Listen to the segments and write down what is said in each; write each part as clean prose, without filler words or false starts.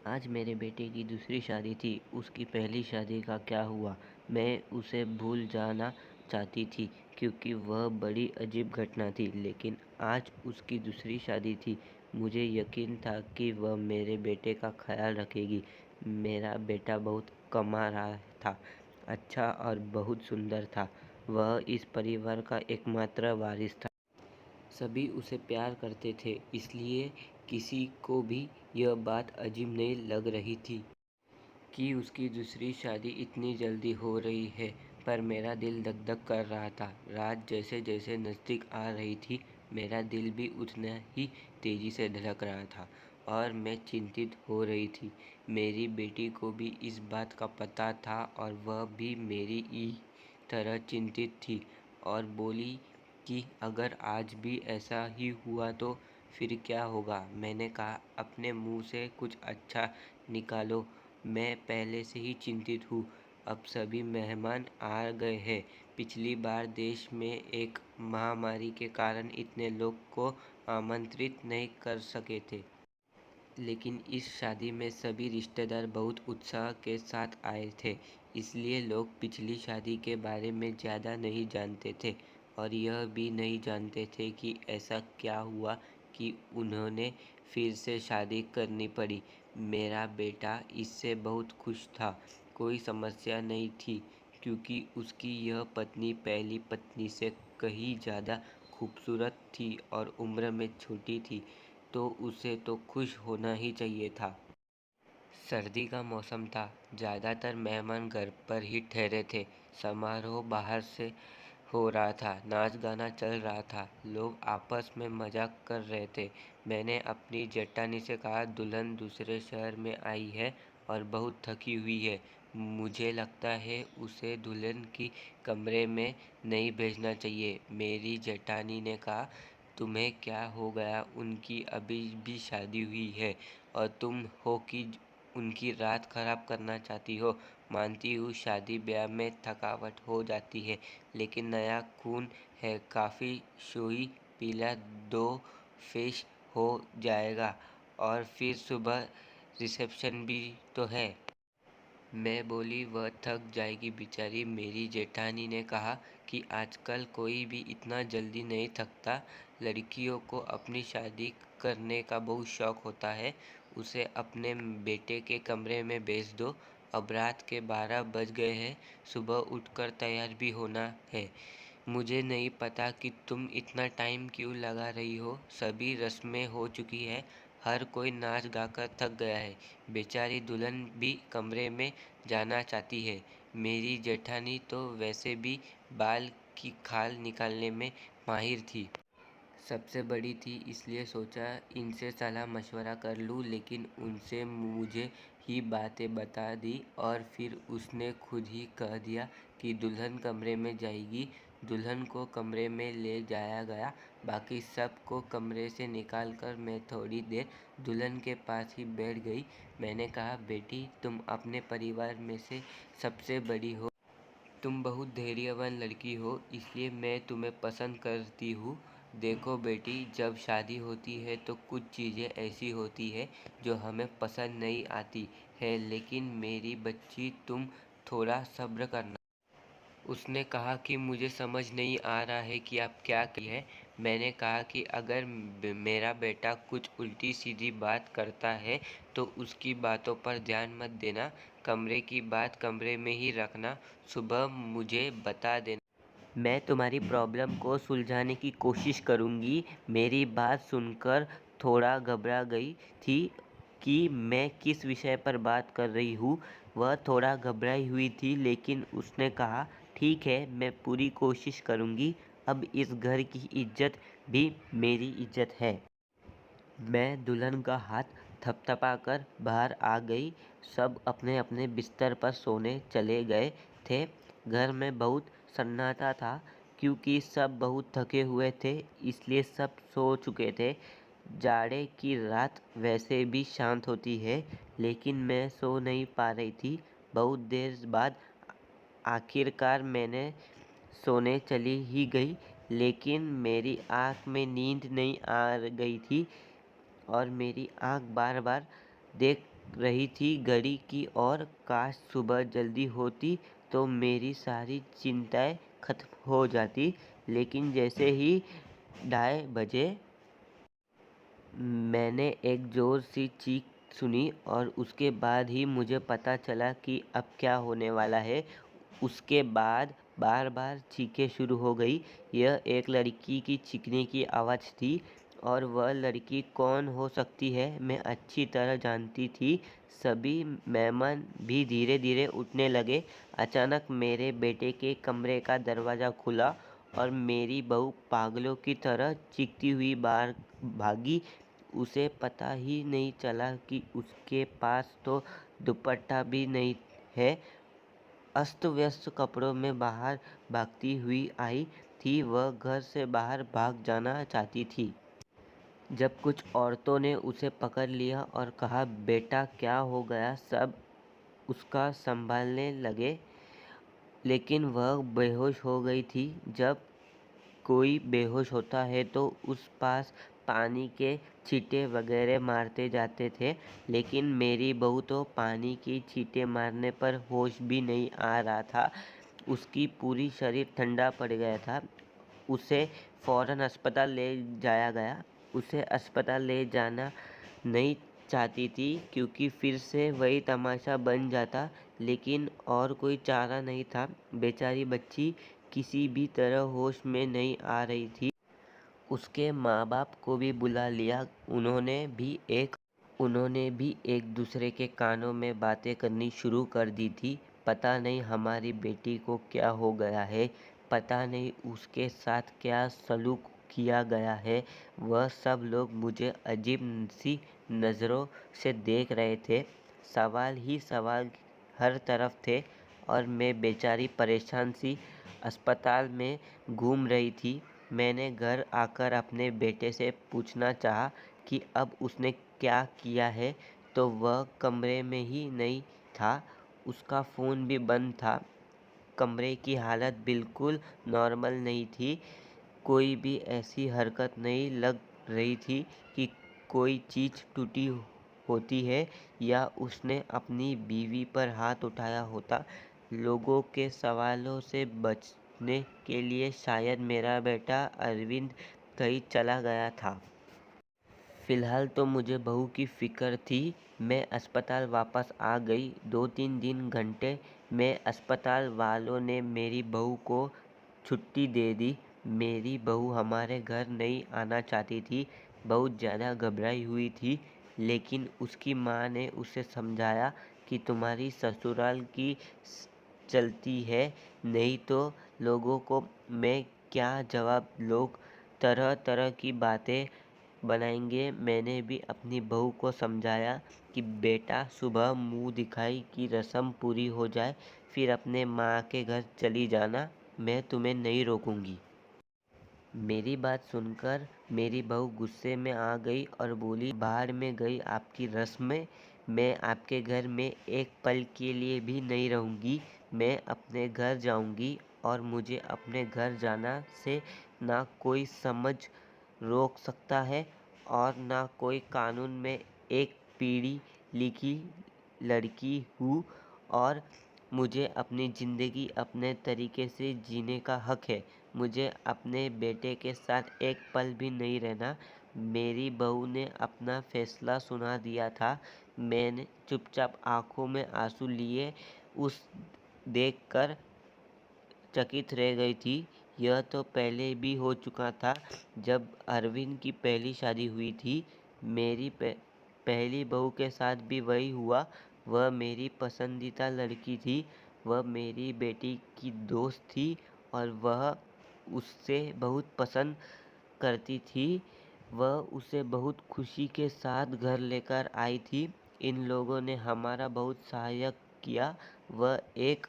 आज मेरे बेटे की दूसरी शादी थी। उसकी पहली शादी का क्या हुआ? मैं उसे भूल जाना चाहती थी क्योंकि वह बड़ी अजीब घटना थी, लेकिन आज उसकी दूसरी शादी थी। मुझे यकीन था कि वह मेरे बेटे का ख्याल रखेगी। मेरा बेटा बहुत कमा रहा था, अच्छा और बहुत सुंदर था। वह इस परिवार का एकमात्र वारिस था। सभी उसे प्यार करते थे, इसलिए किसी को भी यह बात अजीब नहीं लग रही थी कि उसकी दूसरी शादी इतनी जल्दी हो रही है। पर मेरा दिल धक-धक कर रहा था। रात जैसे-जैसे नज़दीक आ रही थी, मेरा दिल भी उतना ही तेज़ी से धड़क रहा था और मैं चिंतित हो रही थी। मेरी बेटी को भी इस बात का पता था और वह भी मेरी ही तरह चिंतित थी और बोली कि अगर आज भी ऐसा ही हुआ तो फिर क्या होगा? मैंने कहा, अपने मुँह से कुछ अच्छा निकालो। मैं पहले से ही चिंतित हूँ। अब सभी मेहमान आ गए हैं। पिछली बार देश में एक महामारी के कारण इतने लोग को आमंत्रित नहीं कर सके थे। लेकिन इस शादी में सभी रिश्तेदार बहुत उत्साह के साथ आए थे, इसलिए लोग पिछली शादी के बारे में ज़्यादा नहीं जानते थे और यह भी नहीं जानते थे कि ऐसा क्या हुआ कि उन्होंने फिर से शादी करनी पड़ी। मेरा बेटा इससे बहुत खुश था। कोई समस्या नहीं थी क्योंकि उसकी यह पत्नी पहली पत्नी से कहीं ज़्यादा खूबसूरत थी और उम्र में छोटी थी, तो उसे तो खुश होना ही चाहिए था। सर्दी का मौसम था। ज़्यादातर मेहमान घर पर ही ठहरे थे। समारोह बाहर से हो रहा था। नाच गाना चल रहा था। लोग आपस में मजाक कर रहे थे। मैंने अपनी जेठानी से कहा, दुल्हन दूसरे शहर में आई है और बहुत थकी हुई है। मुझे लगता है उसे दुल्हन की कमरे में नहीं भेजना चाहिए। मेरी जेठानी ने कहा, तुम्हें क्या हो गया? उनकी अभी भी शादी हुई है और तुम हो कि उनकी रात खराब करना चाहती हो। मानती हूँ शादी ब्याह में थकावट हो जाती है, लेकिन नया खून है। काफ़ी सोई पीला 2 फेस हो जाएगा और फिर सुबह रिसेप्शन भी तो है। मैं बोली, वह थक जाएगी बेचारी। मेरी जेठानी ने कहा कि आजकल कोई भी इतना जल्दी नहीं थकता। लड़कियों को अपनी शादी करने का बहुत शौक होता है। उसे अपने बेटे के कमरे में भेज दो। अब रात के 12 बज गए हैं। सुबह उठकर तैयार भी होना है। मुझे नहीं पता कि तुम इतना टाइम क्यों लगा रही हो। सभी रस्में हो चुकी है। हर कोई नाच गाकर थक गया है। बेचारी दुल्हन भी कमरे में जाना चाहती है। मेरी जेठानी तो वैसे भी बाल की खाल निकालने में माहिर थी। सबसे बड़ी थी, इसलिए सोचा इनसे सलाह मशवरा कर लूँ, लेकिन उनसे मुझे ही बातें बता दी और फिर उसने खुद ही कह दिया कि दुल्हन कमरे में जाएगी। दुल्हन को कमरे में ले जाया गया। बाकी सब को कमरे से निकाल कर मैं थोड़ी देर दुल्हन के पास ही बैठ गई। मैंने कहा, बेटी, तुम अपने परिवार में से सबसे बड़ी हो। तुम बहुत धैर्यवान लड़की हो, इसलिए मैं तुम्हें पसंद करती हूँ। देखो बेटी, जब शादी होती है तो कुछ चीज़ें ऐसी होती है जो हमें पसंद नहीं आती है, लेकिन मेरी बच्ची, तुम थोड़ा सब्र करना। उसने कहा कि मुझे समझ नहीं आ रहा है कि आप क्या कही है। मैंने कहा कि अगर मेरा बेटा कुछ उल्टी सीधी बात करता है तो उसकी बातों पर ध्यान मत देना। कमरे की बात कमरे में ही रखना। सुबह मुझे बता देना। मैं तुम्हारी प्रॉब्लम को सुलझाने की कोशिश करूँगी। मेरी बात सुनकर थोड़ा घबरा गई थी कि मैं किस विषय पर बात कर रही हूँ। वह थोड़ा घबराई हुई थी, लेकिन उसने कहा, ठीक है, मैं पूरी कोशिश करूँगी। अब इस घर की इज्जत भी मेरी इज्जत है। मैं दुल्हन का हाथ थपथपाकर बाहर आ गई। सब अपने-अपने बिस्तर पर सोने चले गए थे। घर में बहुत सन्नाटा था क्योंकि सब बहुत थके हुए थे, इसलिए सब सो चुके थे। जाड़े की रात वैसे भी शांत होती है, लेकिन मैं सो नहीं पा रही थी। बहुत देर बाद आखिरकार मैंने सोने चली ही गई, लेकिन मेरी आँख में नींद नहीं आ गई थी और मेरी आँख बार-बार देख रही थी घड़ी की ओर। काश सुबह जल्दी होती तो मेरी सारी चिंताएं खत्म हो जाती। लेकिन जैसे ही 2:30 बजे मैंने एक ज़ोर सी चीख सुनी और उसके बाद ही मुझे पता चला कि अब क्या होने वाला है। उसके बाद बार-बार चीखें शुरू हो गई। यह एक लड़की की चीखने की आवाज़ थी और वह लड़की कौन हो सकती है मैं अच्छी तरह जानती थी। सभी मेहमान भी धीरे-धीरे उठने लगे। अचानक मेरे बेटे के कमरे का दरवाज़ा खुला और मेरी बहू पागलों की तरह चीखती हुई बाहर भागी। उसे पता ही नहीं चला कि उसके पास तो दुपट्टा भी नहीं है। अस्त-व्यस्त कपड़ों में बाहर भागती हुई आई थी। वह घर से बाहर भाग जाना चाहती थी। जब कुछ औरतों ने उसे पकड़ लिया और कहा, बेटा क्या हो गया? सब उसका संभालने लगे, लेकिन वह बेहोश हो गई थी। जब कोई बेहोश होता है तो उस पास पानी के छींटे वगैरह मारते जाते थे, लेकिन मेरी बहू तो पानी की छींटे मारने पर होश भी नहीं आ रहा था। उसकी पूरी शरीर ठंडा पड़ गया था। उसे फ़ौरन अस्पताल ले जाया गया। उसे अस्पताल ले जाना नहीं चाहती थी क्योंकि फिर से वही तमाशा बन जाता, लेकिन और कोई चारा नहीं था। बेचारी बच्ची किसी भी तरह होश में नहीं आ रही थी। उसके माँ-बाप को भी बुला लिया। उन्होंने भी एक दूसरे के कानों में बातें करनी शुरू कर दी थी। पता नहीं हमारी बेटी को क्या हो गया है, पता नहीं उसके साथ क्या सलूक किया गया है। वह सब लोग मुझे अजीब सी नज़रों से देख रहे थे। सवाल ही सवाल हर तरफ थे और मैं बेचारी परेशान सी अस्पताल में घूम रही थी। मैंने घर आकर अपने बेटे से पूछना चाहा कि अब उसने क्या किया है, तो वह कमरे में ही नहीं था। उसका फ़ोन भी बंद था। कमरे की हालत बिल्कुल नॉर्मल नहीं थी। कोई भी ऐसी हरकत नहीं लग रही थी कि कोई चीज़ टूटी होती है या उसने अपनी बीवी पर हाथ उठाया होता। लोगों के सवालों से बचने के लिए शायद मेरा बेटा अरविंद कहीं चला गया था। फ़िलहाल तो मुझे बहू की फ़िक्र थी। मैं अस्पताल वापस आ गई। 2-3 दिन घंटे में अस्पताल वालों ने मेरी बहू को छुट्टी दे दी। मेरी बहू हमारे घर नहीं आना चाहती थी, बहुत ज़्यादा घबराई हुई थी, लेकिन उसकी माँ ने उसे समझाया कि तुम्हारी ससुराल की चलती है, नहीं तो लोगों को मैं क्या जवाब। लोग तरह-तरह की बातें बनाएंगे। मैंने भी अपनी बहू को समझाया कि बेटा सुबह मुंह दिखाई की रस्म पूरी हो जाए फिर अपने माँ के घर चली जाना, मैं तुम्हें नहीं रोकूंगी। मेरी बात सुनकर मेरी बहू गुस्से में आ गई और बोली, बाहर में गई आपकी रस्में। मैं आपके घर में एक पल के लिए भी नहीं रहूँगी। मैं अपने घर जाऊँगी और मुझे अपने घर जाना से ना कोई समझ रोक सकता है और ना कोई कानून में। एक पढ़ी लिखी लड़की हूँ और मुझे अपनी ज़िंदगी अपने तरीके से जीने का हक है। मुझे अपने बेटे के साथ एक पल भी नहीं रहना। मेरी बहू ने अपना फैसला सुना दिया था। मैंने चुपचाप आंखों में आंसू लिए उस देखकर चकित रह गई थी। यह तो पहले भी हो चुका था जब अरविंद की पहली शादी हुई थी। मेरी पहली बहू के साथ भी वही हुआ। वह मेरी पसंदीदा लड़की थी। वह मेरी बेटी की दोस्त थी और वह उससे बहुत पसंद करती थी। वह उसे बहुत खुशी के साथ घर लेकर आई थी। इन लोगों ने हमारा बहुत सहायक किया। वह एक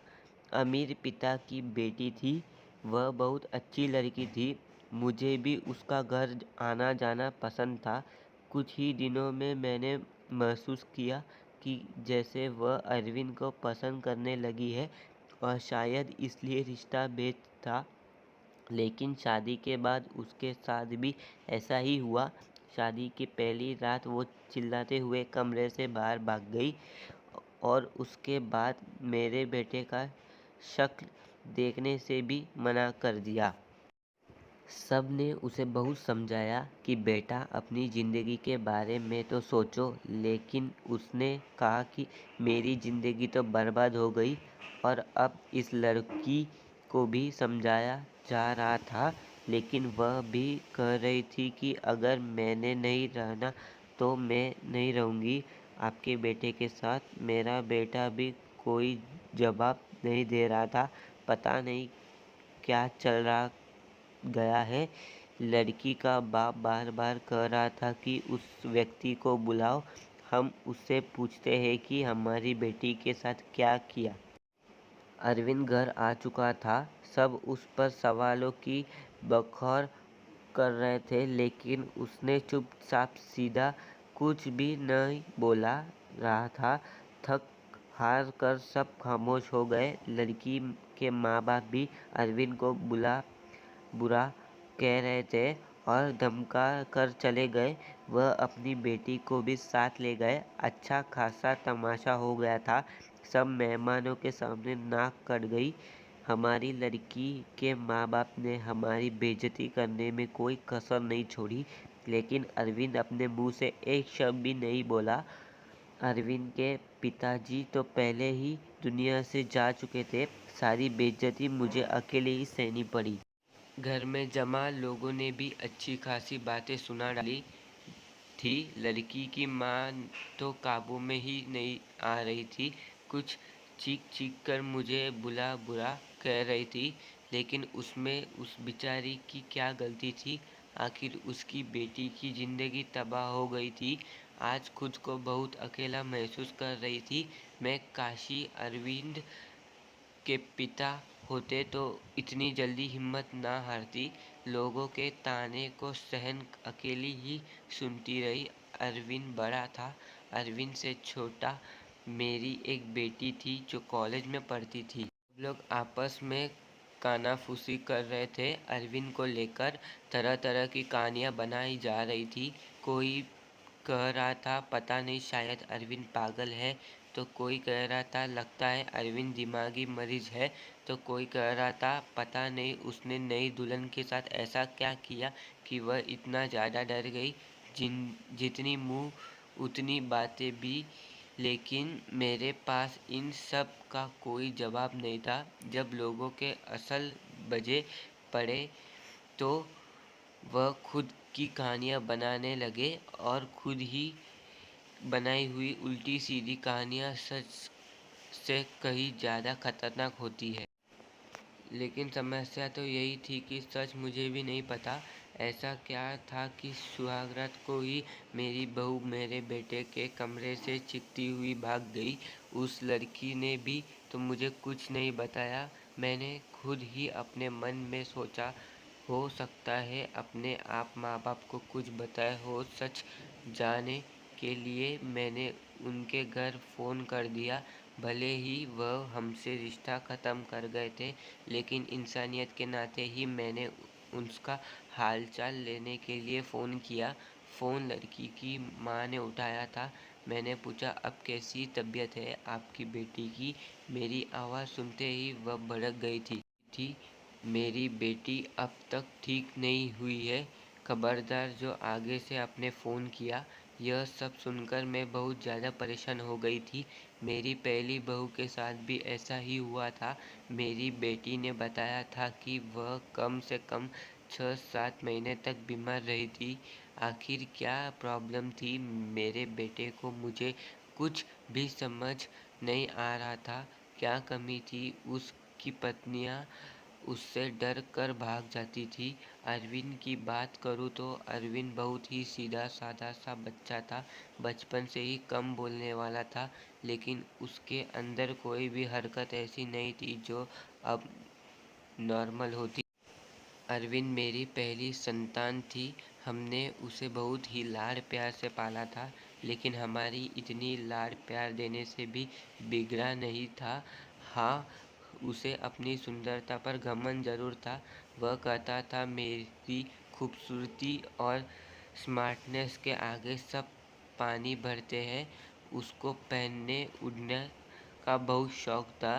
अमीर पिता की बेटी थी। वह बहुत अच्छी लड़की थी। मुझे भी उसका घर आना जाना पसंद था। कुछ ही दिनों में मैंने महसूस किया कि जैसे वह अरविंद को पसंद करने लगी है और शायद इसलिए रिश्ता बेच था। लेकिन शादी के बाद उसके साथ भी ऐसा ही हुआ। शादी की पहली रात वो चिल्लाते हुए कमरे से बाहर भाग गई और उसके बाद मेरे बेटे का शक्ल देखने से भी मना कर दिया। सब ने उसे बहुत समझाया कि बेटा अपनी ज़िंदगी के बारे में तो सोचो, लेकिन उसने कहा कि मेरी ज़िंदगी तो बर्बाद हो गई। और अब इस लड़की को भी समझाया जा रहा था, लेकिन वह भी कह रही थी कि अगर मैंने नहीं रहना तो मैं नहीं रहूँगी आपके बेटे के साथ। मेरा बेटा भी कोई जवाब नहीं दे रहा था। पता नहीं क्या चल रहा गया है। लड़की का बाप बार-बार कह रहा था कि उस व्यक्ति को बुलाओ, हम उससे पूछते हैं कि हमारी बेटी के साथ क्या किया। अरविंद घर आ चुका था। सब उस पर सवालों की बौछार कर रहे थे, लेकिन उसने चुपचाप सीधा कुछ भी नहीं बोला रहा था। थक हार कर सब खामोश हो गए। लड़की के माँ-बाप भी अरविंद को बुरा कह रहे थे और धमका कर चले गए। वह अपनी बेटी को भी साथ ले गए। अच्छा खासा तमाशा हो गया था। सब मेहमानों के सामने नाक कट गई। हमारी लड़की के माँ-बाप ने हमारी बेइज्जती करने में कोई कसर नहीं छोड़ी, लेकिन अरविंद अपने मुंह से एक शब्द भी नहीं बोला। अरविंद के पिताजी तो पहले ही दुनिया से जा चुके थे। सारी बेइज्जती मुझे अकेले ही सहनी पड़ी। घर में जमा लोगों ने भी अच्छी खासी बातें सुना डाली थी। लड़की की माँ तो काबू में ही नहीं आ रही थी। कुछ चीख कर मुझे बुरा कह रही थी, लेकिन उसमें उस बेचारी की क्या गलती थी। आखिर उसकी बेटी की ज़िंदगी तबाह हो गई थी। आज खुद को बहुत अकेला महसूस कर रही थी। मैं काशी अरविंद के पिता होते तो इतनी जल्दी हिम्मत ना हारती। लोगों के ताने को सहन अकेली ही सुनती रही। अरविंद बड़ा था। अरविंद से छोटा मेरी एक बेटी थी जो कॉलेज में पढ़ती थी। सब लोग आपस में कानाफूसी कर रहे थे। अरविंद को लेकर तरह तरह की कहानियाँ बनाई जा रही थी। कोई कह रहा था पता नहीं शायद अरविंद पागल है, तो कोई कह रहा था लगता है अरविंद दिमागी मरीज है, तो कोई कह रहा था पता नहीं उसने नई दुल्हन के साथ ऐसा क्या किया कि वह इतना ज़्यादा डर गई। जितनी मुंह उतनी बातें भी, लेकिन मेरे पास इन सब का कोई जवाब नहीं था। जब लोगों के असल बजे पड़े तो वह खुद की कहानियाँ बनाने लगे और खुद ही बनाई हुई उल्टी सीधी कहानियाँ सच से कहीं ज़्यादा खतरनाक होती है। लेकिन समस्या तो यही थी कि सच मुझे भी नहीं पता। ऐसा क्या था कि सुहागरात को ही मेरी बहू मेरे बेटे के कमरे से चीखती हुई भाग गई। उस लड़की ने भी तो मुझे कुछ नहीं बताया। मैंने खुद ही अपने मन में सोचा हो सकता है अपने आप माँ बाप को कुछ बताया हो। सच जानने के लिए मैंने उनके घर फ़ोन कर दिया। भले ही वह हमसे रिश्ता ख़त्म कर गए थे, लेकिन इंसानियत के नाते ही मैंने उसका हालचाल लेने के लिए फ़ोन किया। फ़ोन लड़की की माँ ने उठाया था। मैंने पूछा अब कैसी तबीयत है आपकी बेटी की। मेरी आवाज़ सुनते ही वह भड़क गई थी। मेरी बेटी अब तक ठीक नहीं हुई है। खबरदार जो आगे से आपने फ़ोन किया। यह सब सुनकर मैं बहुत ज़्यादा परेशान हो गई थी। मेरी पहली बहू के साथ भी ऐसा ही हुआ था। मेरी बेटी ने बताया था कि वह कम से कम 6-7 महीने तक बीमार रही थी। आखिर क्या प्रॉब्लम थी मेरे बेटे को मुझे कुछ भी समझ नहीं आ रहा था। क्या कमी थी। उसकी पत्नियां उससे डर कर भाग जाती थी। अरविंद की बात करूँ तो अरविंद बहुत ही सीधा साधा सा बच्चा था। बचपन से ही कम बोलने वाला था, लेकिन उसके अंदर कोई भी हरकत ऐसी नहीं थी जो अब नॉर्मल होती। अरविंद मेरी पहली संतान थी। हमने उसे बहुत ही लाड़ प्यार से पाला था, लेकिन हमारी इतनी लाड़ प्यार देने से भी बिगड़ा नहीं था। हाँ, उसे अपनी सुंदरता पर घमंड ज़रूर था। वह कहता था मेरी खूबसूरती और स्मार्टनेस के आगे सब पानी भरते हैं। उसको पहनने उड़ने का बहुत शौक था।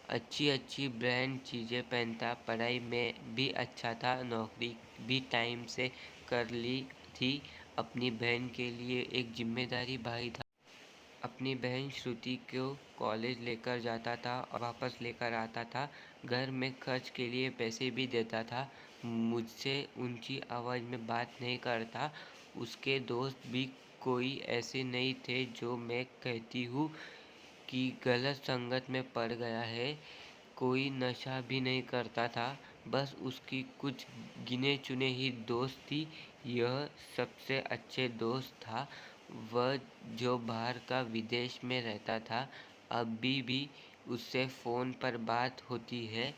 अच्छी अच्छी ब्रांड चीज़ें पहनता, पढ़ाई में भी अच्छा था, नौकरी भी टाइम से कर ली थी। अपनी बहन के लिए एक जिम्मेदारी भाई था। अपनी बहन श्रुति को कॉलेज लेकर जाता था और वापस लेकर आता था। घर में खर्च के लिए पैसे भी देता था। मुझसे ऊंची आवाज़ में बात नहीं करता। उसके दोस्त भी कोई ऐसे नहीं थे जो मैं कहती हूँ कि गलत संगत में पड़ गया है। कोई नशा भी नहीं करता था। बस उसकी कुछ गिने चुने ही दोस्त थी। यह सबसे अच्छे दोस्त था। वह जो बाहर का विदेश में रहता था। अभी भी उससे फ़ोन पर बात होती है।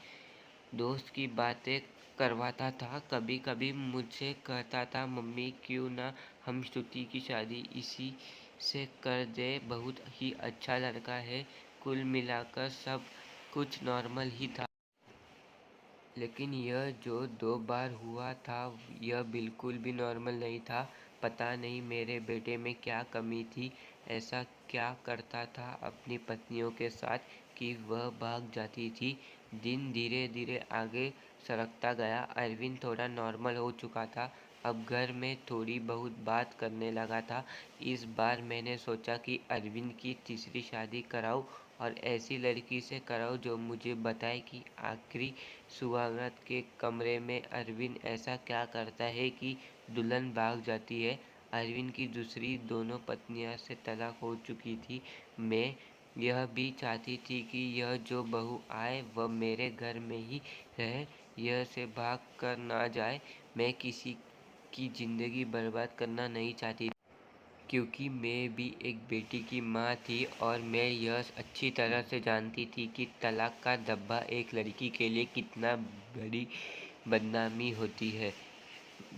दोस्त की बातें करवाता था। कभी कभी मुझसे कहता था, मम्मी क्यों ना हम श्रुति की शादी इसी से कर दे, बहुत ही अच्छा लड़का है। कुल मिलाकर सब कुछ नॉर्मल ही था। लेकिन यह जो 2 बार हुआ था, यह बिल्कुल भी नॉर्मल नहीं था। पता नहीं मेरे बेटे में क्या कमी थी। ऐसा क्या करता था अपनी पत्नियों के साथ कि वह भाग जाती थी। दिन धीरे धीरे आगे सरकता गया। अरविंद थोड़ा नॉर्मल हो चुका था। अब घर में थोड़ी बहुत बात करने लगा था। इस बार मैंने सोचा कि अरविंद की तीसरी शादी कराऊं और ऐसी लड़की से कराऊं जो मुझे बताए कि आखिरी सुहागरात के कमरे में अरविंद ऐसा क्या करता है कि दुल्हन भाग जाती है। अरविंद की दूसरी दोनों पत्नियां से तलाक हो चुकी थी। मैं यह भी चाहती थी कि यह जो बहू आए वह मेरे घर में ही रहे, यह से भाग कर ना जाए। मैं किसी की ज़िंदगी बर्बाद करना नहीं चाहती, क्योंकि मैं भी एक बेटी की माँ थी और मैं यह अच्छी तरह से जानती थी कि तलाक का धब्बा एक लड़की के लिए कितना बड़ी बदनामी होती है।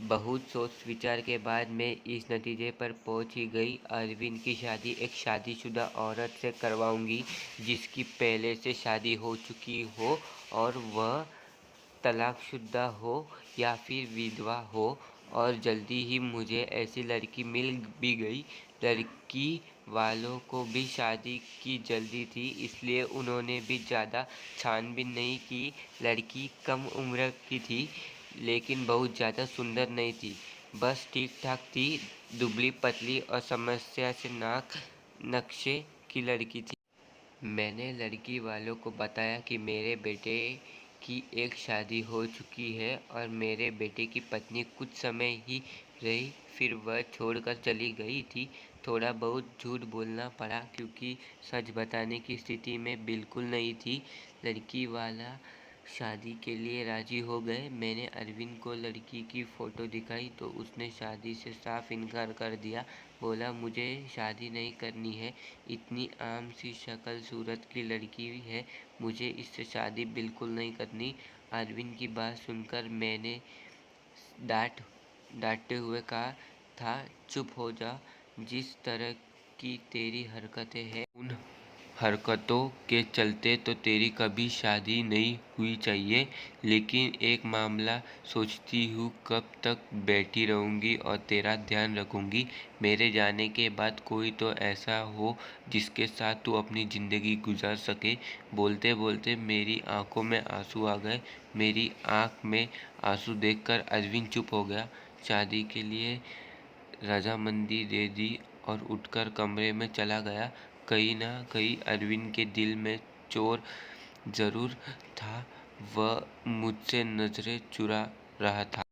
बहुत सोच विचार के बाद मैं इस नतीजे पर पहुंच ही गई। अरविंद की शादी एक शादीशुदा औरत से करवाऊंगी जिसकी पहले से शादी हो चुकी हो और वह तलाकशुदा हो या फिर विधवा हो। और जल्दी ही मुझे ऐसी लड़की मिल भी गई। लड़की वालों को भी शादी की जल्दी थी, इसलिए उन्होंने भी ज़्यादा छानबीन नहीं की। लड़की कम उम्र की थी, लेकिन बहुत ज़्यादा सुंदर नहीं थी, बस ठीक ठाक थी। दुबली पतली और समस्या से नाक नक्शे की लड़की थी। मैंने लड़की वालों को बताया कि मेरे बेटे की एक शादी हो चुकी है और मेरे बेटे की पत्नी कुछ समय ही रही, फिर वह छोड़कर चली गई थी। थोड़ा बहुत झूठ बोलना पड़ा क्योंकि सच बताने की स्थिति में बिल्कुल नहीं थी। लड़की वाला शादी के लिए राजी हो गए। मैंने अरविंद को लड़की की फ़ोटो दिखाई तो उसने शादी से साफ इनकार कर दिया। बोला, मुझे शादी नहीं करनी है, इतनी आम सी शक्ल सूरत की लड़की है, मुझे इससे शादी बिल्कुल नहीं करनी। अरविंद की बात सुनकर मैंने डांटते हुए कहा था, चुप हो जा। जिस तरह की तेरी हरकतें हैं, उन हरकतों के चलते तो तेरी कभी शादी नहीं हुई चाहिए। लेकिन एक मामला सोचती हूँ, कब तक बैठी रहूँगी और तेरा ध्यान रखूँगी। मेरे जाने के बाद कोई तो ऐसा हो जिसके साथ तू अपनी ज़िंदगी गुजार सके। बोलते बोलते मेरी आंखों में आंसू आ गए। मेरी आंख में आंसू देखकर अरविंद चुप हो गया। शादी के लिए रजामंदी दे दी और उठकर कमरे में चला गया। कहीं ना कहीं अरविंद के दिल में चोर जरूर था। वह मुझसे नजरें चुरा रहा था।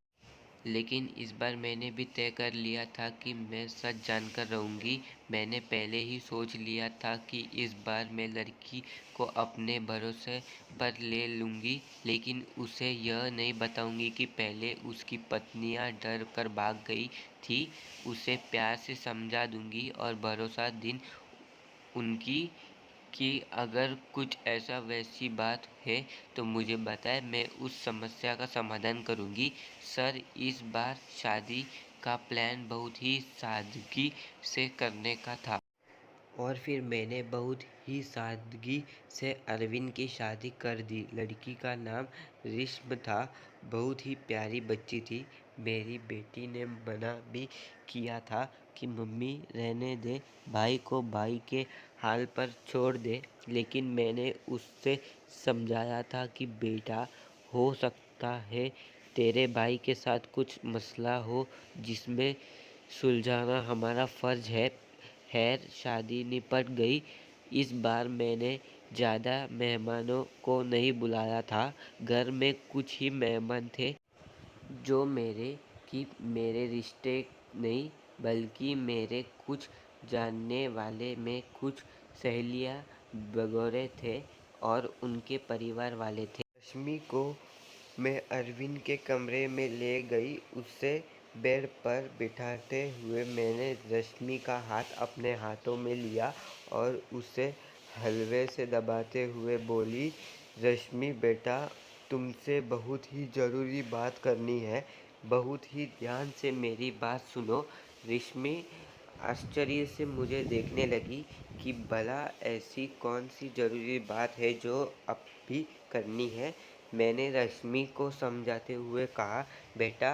लेकिन इस बार मैंने भी तय कर लिया था कि मैं सच जानकर रहूँगी। मैंने पहले ही सोच लिया था कि इस बार मैं लड़की को अपने भरोसे पर ले लूँगी, लेकिन उसे यह नहीं बताऊँगी कि पहले उसकी पत्नियाँ डर कर भाग गई थी। उसे प्यार से समझा दूँगी और भरोसा दिन उनकी कि अगर कुछ ऐसा वैसी बात है तो मुझे बताए, मैं उस समस्या का समाधान करूँगी। सर, इस बार शादी का प्लान बहुत ही सादगी से करने का था। और फिर मैंने बहुत ही सादगी से अरविंद की शादी कर दी। लड़की का नाम रिश्म था। बहुत ही प्यारी बच्ची थी। मेरी बेटी ने मना भी किया था कि मम्मी रहने दे, भाई को भाई के हाल पर छोड़ दे, लेकिन मैंने उससे समझाया था कि बेटा, हो सकता है तेरे भाई के साथ कुछ मसला हो जिसमें सुलझाना हमारा फ़र्ज़ है। खैर शादी निपट गई। इस बार मैंने ज़्यादा मेहमानों को नहीं बुलाया था। घर में कुछ ही मेहमान थे जो मेरे रिश्ते नहीं, बल्कि मेरे कुछ जानने वाले में कुछ सहेलियां वगैरह थे और उनके परिवार वाले थे। रश्मि को मैं अरविंद के कमरे में ले गई। उसे बेड पर बिठाते हुए मैंने रश्मि का हाथ अपने हाथों में लिया और उसे हलवे से दबाते हुए बोली, रश्मि बेटा, तुमसे बहुत ही ज़रूरी बात करनी है। बहुत ही ध्यान से मेरी बात सुनो। रश्मि आश्चर्य से मुझे देखने लगी कि भला ऐसी कौन सी ज़रूरी बात है जो अब भी करनी है। मैंने रश्मि को समझाते हुए कहा, बेटा,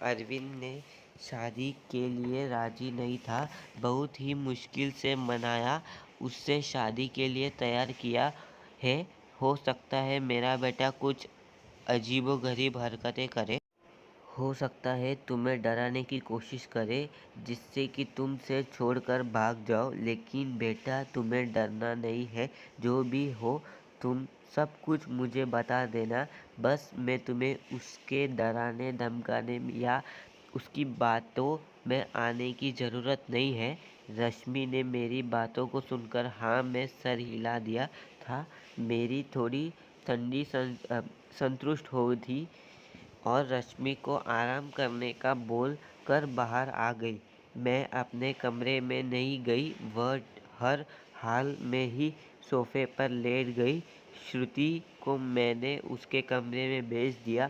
अरविंद ने शादी के लिए राजी नहीं था, बहुत ही मुश्किल से मनाया, उससे शादी के लिए तैयार किया है। हो सकता है मेरा बेटा कुछ अजीबोगरीब हरकतें करे, हो सकता है तुम्हें डराने की कोशिश करे जिससे कि तुमसे छोड़कर भाग जाओ, लेकिन बेटा तुम्हें डरना नहीं है। जो भी हो तुम सब कुछ मुझे बता देना। बस मैं तुम्हें उसके डराने धमकाने या उसकी बातों में आने की ज़रूरत नहीं है। रश्मि ने मेरी बातों को सुनकर हाँ में सर हिला दिया था। मेरी थोड़ी ठंडी संतुष्ट हो थी और रश्मि को आराम करने का बोल कर बाहर आ गई। मैं अपने कमरे में नहीं गई, वह हर हाल में ही सोफे पर लेट गई। श्रुति को मैंने उसके कमरे में भेज दिया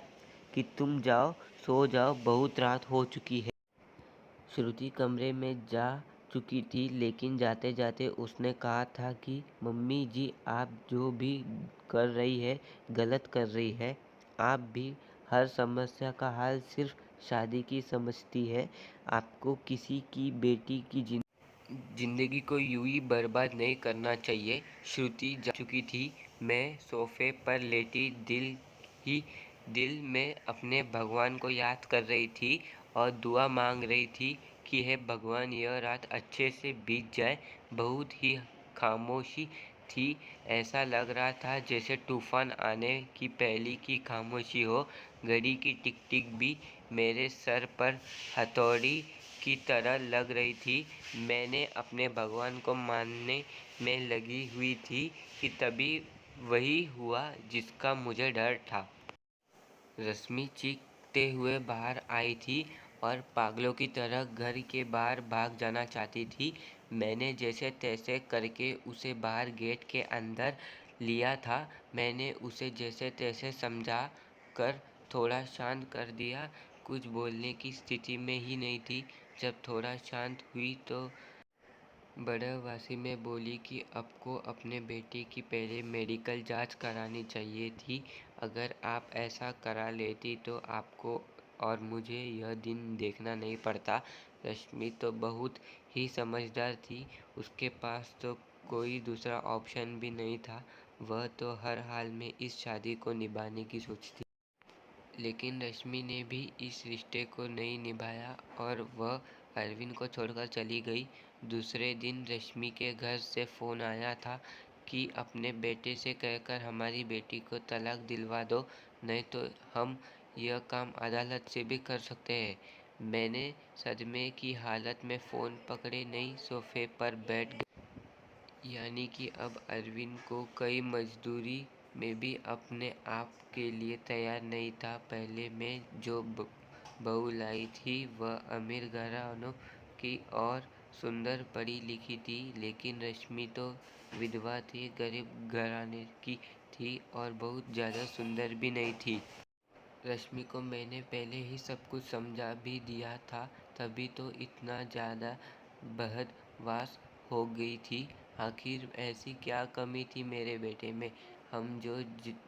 कि तुम जाओ, सो जाओ, बहुत रात हो चुकी है। श्रुति कमरे में जा चुकी थी, लेकिन जाते जाते उसने कहा था कि मम्मी जी, आप जो भी कर रही है गलत कर रही है। आप भी हर समस्या का हल सिर्फ शादी की समझती है। आपको किसी की बेटी की जिंदगी को यूं ही बर्बाद नहीं करना चाहिए। श्रुति जा चुकी थी। मैं सोफे पर लेटी ही दिल में अपने भगवान को याद कर रही थी और दुआ मांग रही थी कि हे भगवान, यह रात अच्छे से बीत जाए। बहुत ही खामोशी थी। ऐसा लग रहा था जैसे तूफान आने की पहले की खामोशी हो। घड़ी की टिक टिक भी मेरे सर पर हथौड़ी की तरह लग रही थी। मैंने अपने भगवान को मानने में लगी हुई थी कि तभी वही हुआ जिसका मुझे डर था। रश्मि चीखते हुए बाहर आई थी और पागलों की तरह घर के बाहर भाग जाना चाहती थी। मैंने जैसे तैसे करके उसे बाहर गेट के अंदर लिया था। मैंने उसे जैसे तैसे समझा कर थोड़ा शांत कर दिया। कुछ बोलने की स्थिति में ही नहीं थी। जब थोड़ा शांत हुई तो बड़वासी में बोली कि आपको अपने बेटे की पहले मेडिकल जांच करानी चाहिए थी। अगर आप ऐसा करा लेती तो आपको और मुझे यह दिन देखना नहीं पड़ता। रश्मि तो बहुत ही समझदार थी। उसके पास तो कोई दूसरा ऑप्शन भी नहीं था। वह तो हर हाल में इस शादी को निभाने की सोचती। लेकिन रश्मि ने भी इस रिश्ते को नहीं निभाया और वह अरविंद को छोड़कर चली गई। दूसरे दिन रश्मि के घर से फ़ोन आया था कि अपने बेटे से कहकर हमारी बेटी को तलाक दिलवा दो, नहीं तो हम यह काम अदालत से भी कर सकते हैं। मैंने सदमे की हालत में फ़ोन पकड़े नहीं सोफे पर बैठ गई। यानी कि अब अरविंद को कई मजदूरी में भी अपने आप के लिए तैयार नहीं था। पहले मैं जो बहू लाई थी वह अमीर घरानों की और सुंदर पढ़ी लिखी थी, लेकिन रश्मि तो विधवा थी, गरीब घराने की थी और बहुत ज़्यादा सुंदर भी नहीं थी। रश्मि को मैंने पहले ही सब कुछ समझा भी दिया था, तभी तो इतना ज़्यादा बहसवास हो गई थी। आखिर ऐसी क्या कमी थी मेरे बेटे में? हम जो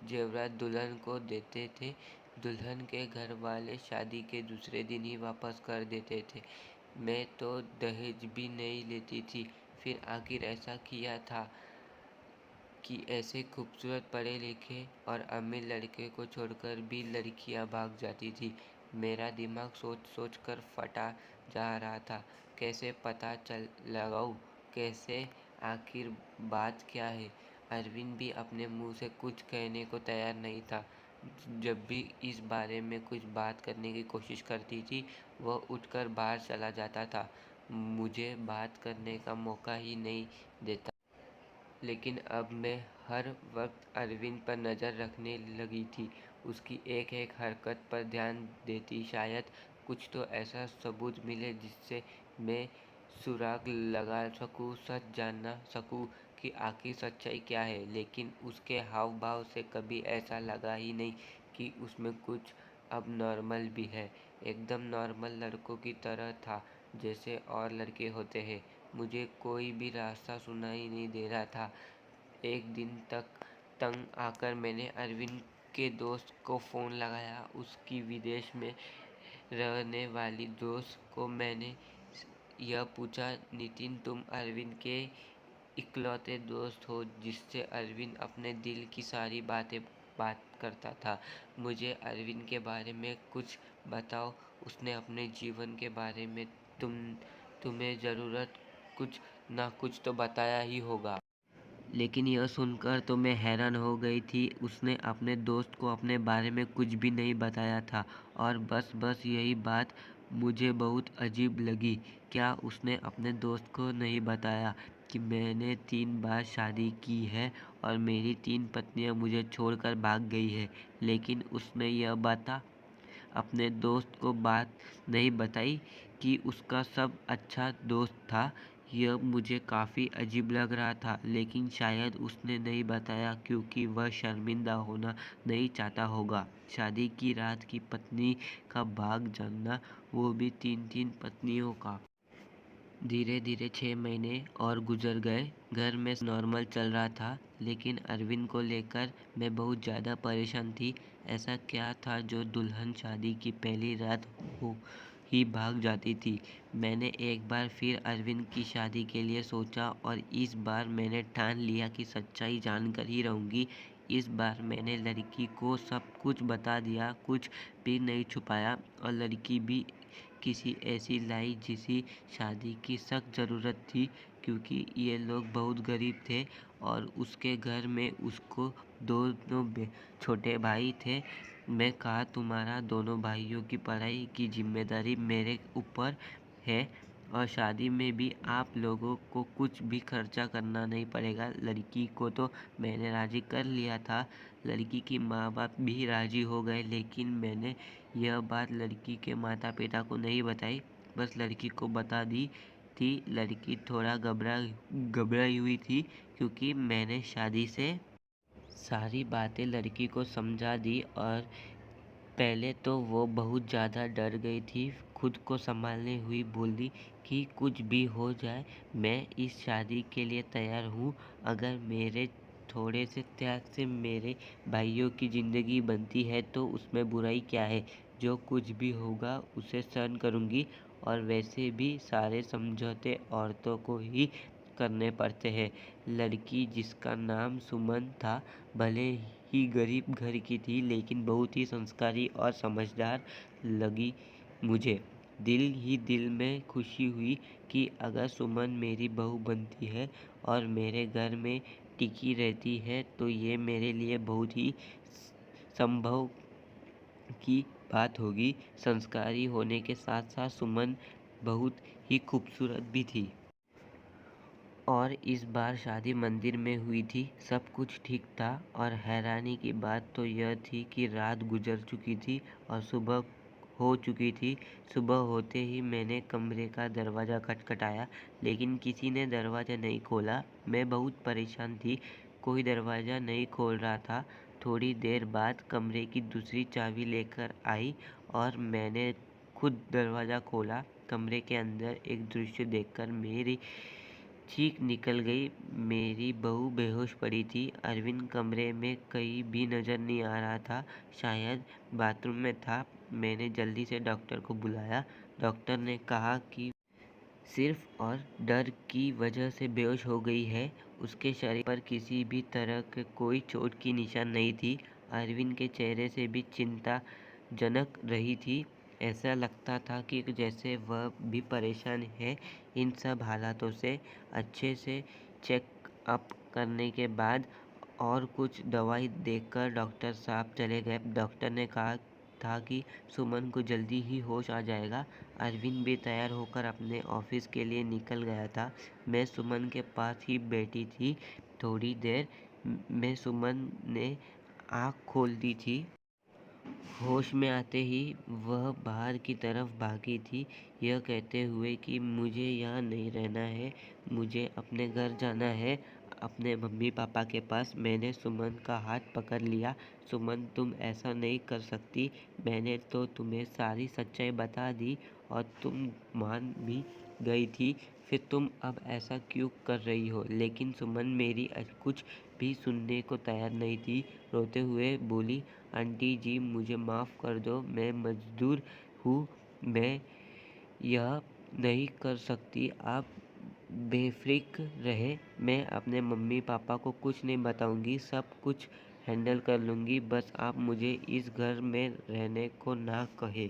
जेवरात दुल्हन को देते थे दुल्हन के घर वाले शादी के दूसरे दिन ही वापस कर देते थे। मैं तो दहेज भी नहीं लेती थी। फिर आखिर ऐसा किया था कि ऐसे खूबसूरत पढ़े लिखे और अमीर लड़के को छोड़कर भी लड़कियां भाग जाती थी। मेरा दिमाग सोच सोच कर फटा जा रहा था। कैसे पता चल लगाऊं, कैसे, आखिर बात क्या है। अरविंद भी अपने मुंह से कुछ कहने को तैयार नहीं था। जब भी इस बारे में कुछ बात करने की कोशिश करती थी, वह उठकर बाहर चला जाता था, मुझे बात करने का मौका ही नहीं देता। लेकिन अब मैं हर वक्त अरविंद पर नज़र रखने लगी थी, उसकी एक एक हरकत पर ध्यान देती। शायद कुछ तो ऐसा सबूत मिले जिससे मैं सुराग लगा सकूं, सच जानना सकूं कि आखिर सच्चाई क्या है। लेकिन उसके हाव भाव से कभी ऐसा लगा ही नहीं कि उसमें कुछ अब नॉर्मल भी है। एकदम नॉर्मल लड़कों की तरह था, जैसे और लड़के होते हैं। मुझे कोई भी रास्ता सुनाई नहीं दे रहा था। एक दिन तक तंग आकर मैंने अरविंद के दोस्त को फ़ोन लगाया। उसकी विदेश में रहने वाली दोस्त को मैंने यह पूछा, नितिन, तुम अरविंद के इकलौते दोस्त हो जिससे अरविंद अपने दिल की सारी बात करता था। मुझे अरविंद के बारे में कुछ बताओ। उसने अपने जीवन के बारे में तुम्हें ज़रूरत कुछ ना कुछ तो बताया ही होगा। लेकिन यह सुनकर तो मैं हैरान हो गई थी। उसने अपने दोस्त को अपने बारे में कुछ भी नहीं बताया था, और बस यही बात मुझे बहुत अजीब लगी। क्या उसने अपने दोस्त को नहीं बताया कि मैंने 3 बार शादी की है और मेरी 3 पत्नियां मुझे छोड़कर भाग गई है? लेकिन उसने यह अपने दोस्त को बात नहीं बताई कि उसका सब अच्छा दोस्त था। यह मुझे काफ़ी अजीब लग रहा था, लेकिन शायद उसने नहीं बताया क्योंकि वह शर्मिंदा होना नहीं चाहता होगा। शादी की रात की पत्नी का भाग जाना, वो भी 3-3 पत्नियों का। धीरे धीरे 6 महीने और गुजर गए। घर में नॉर्मल चल रहा था, लेकिन अरविंद को लेकर मैं बहुत ज़्यादा परेशान थी। ऐसा क्या था जो दुल्हन शादी की पहली रात हो ही भाग जाती थी? मैंने एक बार फिर अरविंद की शादी के लिए सोचा, और इस बार मैंने ठान लिया कि सच्चाई जानकर ही रहूँगी। इस बार मैंने लड़की को सब कुछ बता दिया, कुछ भी नहीं छुपाया, और लड़की भी किसी ऐसी लाई जिसी शादी की सख्त ज़रूरत थी, क्योंकि ये लोग बहुत गरीब थे और उसके घर में उसको दोनों छोटे भाई थे। मैं कहा, तुम्हारा दोनों भाइयों की पढ़ाई की जिम्मेदारी मेरे ऊपर है, और शादी में भी आप लोगों को कुछ भी खर्चा करना नहीं पड़ेगा। लड़की को तो मैंने राज़ी कर लिया था, लड़की की माँ बाप भी राज़ी हो गए, लेकिन मैंने यह बात लड़की के माता पिता को नहीं बताई, बस लड़की को बता दी थी। लड़की थोड़ा घबराई हुई थी, क्योंकि मैंने शादी से सारी बातें लड़की को समझा दी, और पहले तो वो बहुत ज़्यादा डर गई थी। खुद को संभालने हुई बोली कि कुछ भी हो जाए, मैं इस शादी के लिए तैयार हूँ। अगर मेरे थोड़े से त्याग से मेरे भाइयों की ज़िंदगी बनती है तो उसमें बुराई क्या है? जो कुछ भी होगा उसे सहन करूँगी, और वैसे भी सारे समझौते औरतों को ही करने पड़ते हैं। लड़की, जिसका नाम सुमन था, भले ही गरीब घर की थी, लेकिन बहुत ही संस्कारी और समझदार लगी मुझे। दिल ही दिल में खुशी हुई कि अगर सुमन मेरी बहू बनती है और मेरे घर में टिकी रहती है तो ये मेरे लिए बहुत ही संभव की बात होगी। संस्कारी होने के साथ साथ सुमन बहुत ही खूबसूरत भी थी। और इस बार शादी मंदिर में हुई थी। सब कुछ ठीक था, और हैरानी की बात तो यह थी कि रात गुजर चुकी थी और सुबह हो चुकी थी। सुबह होते ही मैंने कमरे का दरवाज़ा खटखटाया, लेकिन किसी ने दरवाज़ा नहीं खोला। मैं बहुत परेशान थी, कोई दरवाज़ा नहीं खोल रहा था। थोड़ी देर बाद कमरे की दूसरी चाबी लेकर आई और मैंने खुद दरवाज़ा खोला। कमरे के अंदर एक दृश्य देखकर मेरी चीख निकल गई। मेरी बहू बेहोश पड़ी थी। अरविंद कमरे में कहीं भी नज़र नहीं आ रहा था, शायद बाथरूम में था। मैंने जल्दी से डॉक्टर को बुलाया। डॉक्टर ने कहा कि सिर्फ और डर की वजह से बेहोश हो गई है। उसके शरीर पर किसी भी तरह के कोई चोट की निशान नहीं थी। अरविंद के चेहरे से भी चिंताजनक रही थी। ऐसा लगता था कि जैसे वह भी परेशान है। इन सब हालातों से अच्छे से चेकअप करने के बाद और कुछ दवाई देकर डॉक्टर साहब चले गए। डॉक्टर ने कहा था कि सुमन को जल्दी ही होश आ जाएगा। अरविंद भी तैयार होकर अपने ऑफिस के लिए निकल गया था। मैं सुमन के पास ही बैठी थी। थोड़ी देर में सुमन ने आँख खोल दी थी। होश में आते ही वह बाहर की तरफ भागी थी, यह कहते हुए कि मुझे यहाँ नहीं रहना है, मुझे अपने घर जाना है, अपने मम्मी पापा के पास। मैंने सुमन का हाथ पकड़ लिया। सुमन, तुम ऐसा नहीं कर सकती। मैंने तो तुम्हें सारी सच्चाई बता दी और तुम मान भी गई थी। फिर तुम अब ऐसा क्यों कर रही हो? लेकिन सुमन मेरी कुछ भी सुनने को तैयार नहीं थी। रोते हुए बोली, आंटी जी मुझे माफ़ कर दो, मैं मजदूर हूँ, मैं यह नहीं कर सकती। आप बेफिक्र रहे, मैं अपने मम्मी पापा को कुछ नहीं बताऊंगी, सब कुछ हैंडल कर लूँगी। बस आप मुझे इस घर में रहने को ना कहे।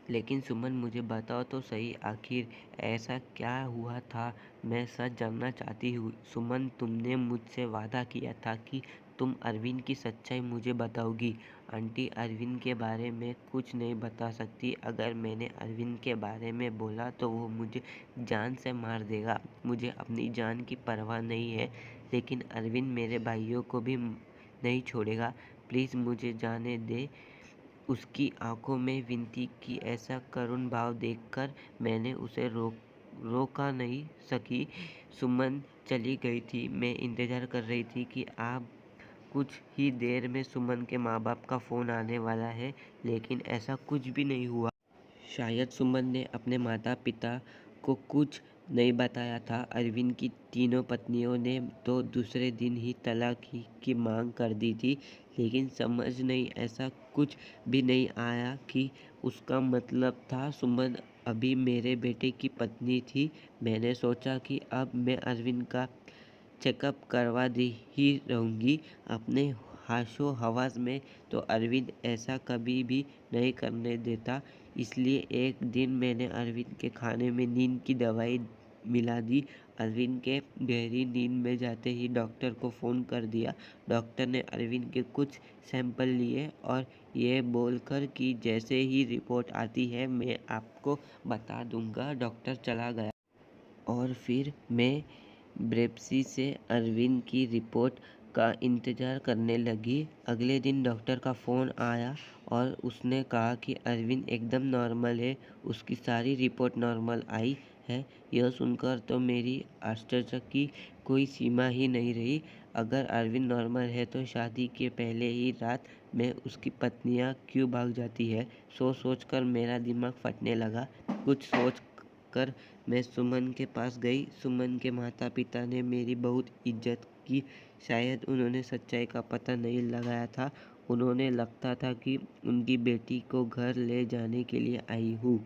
लेकिन सुमन, मुझे बताओ तो सही, आखिर ऐसा क्या हुआ था? मैं सच जानना चाहती हूँ। सुमन, तुमने मुझसे वादा किया था कि तुम अरविंद की सच्चाई मुझे बताओगी। आंटी, अरविंद के बारे में कुछ नहीं बता सकती। अगर मैंने अरविंद के बारे में बोला तो वो मुझे जान से मार देगा। मुझे अपनी जान की परवाह नहीं है, लेकिन अरविंद मेरे भाइयों को भी नहीं छोड़ेगा। प्लीज़ मुझे जाने दे। उसकी आंखों में विनती की। ऐसा करुण भाव देखकर मैंने उसे रोका नहीं सकी। सुमन चली गई थी। मैं इंतज़ार कर रही थी कि आप कुछ ही देर में सुमन के माँ बाप का फ़ोन आने वाला है, लेकिन ऐसा कुछ भी नहीं हुआ। शायद सुमन ने अपने माता पिता को कुछ नहीं बताया था। अरविंद की तीनों पत्नियों ने तो दूसरे दिन ही तलाक की मांग कर दी थी, लेकिन समझ नहीं ऐसा कुछ भी नहीं आया कि उसका मतलब था सुमन अभी मेरे बेटे की पत्नी थी। मैंने सोचा कि अब मैं अरविंद का चेकअप करवा दी ही रहूँगी। अपने हाशो हवास में तो अरविंद ऐसा कभी भी नहीं करने देता। इसलिए एक दिन मैंने अरविंद के खाने में नींद की दवाई मिला दी। अरविंद के गहरी नींद में जाते ही डॉक्टर को फ़ोन कर दिया। डॉक्टर ने अरविंद के कुछ सैंपल लिए और ये बोलकर कि जैसे ही रिपोर्ट आती है मैं आपको बता दूंगा, डॉक्टर चला गया। और फिर मैं बेब्सी से अरविंद की रिपोर्ट का इंतज़ार करने लगी। अगले दिन डॉक्टर का फ़ोन आया और उसने कहा कि अरविंद एकदम नॉर्मल है, उसकी सारी रिपोर्ट नॉर्मल आई है। यह सुनकर तो मेरी आश्चर्य की कोई सीमा ही नहीं रही। अगर अरविंद नॉर्मल है तो शादी के पहले ही रात में उसकी पत्नियां क्यों भाग जाती है? सोच कर मेरा दिमाग फटने लगा। कुछ सोच कर मैं सुमन के पास गई। सुमन के माता पिता ने मेरी बहुत इज्जत की। शायद उन्होंने सच्चाई का पता नहीं लगाया था। उन्होंने लगता था कि उनकी बेटी को घर ले जाने के लिए आई हूँ।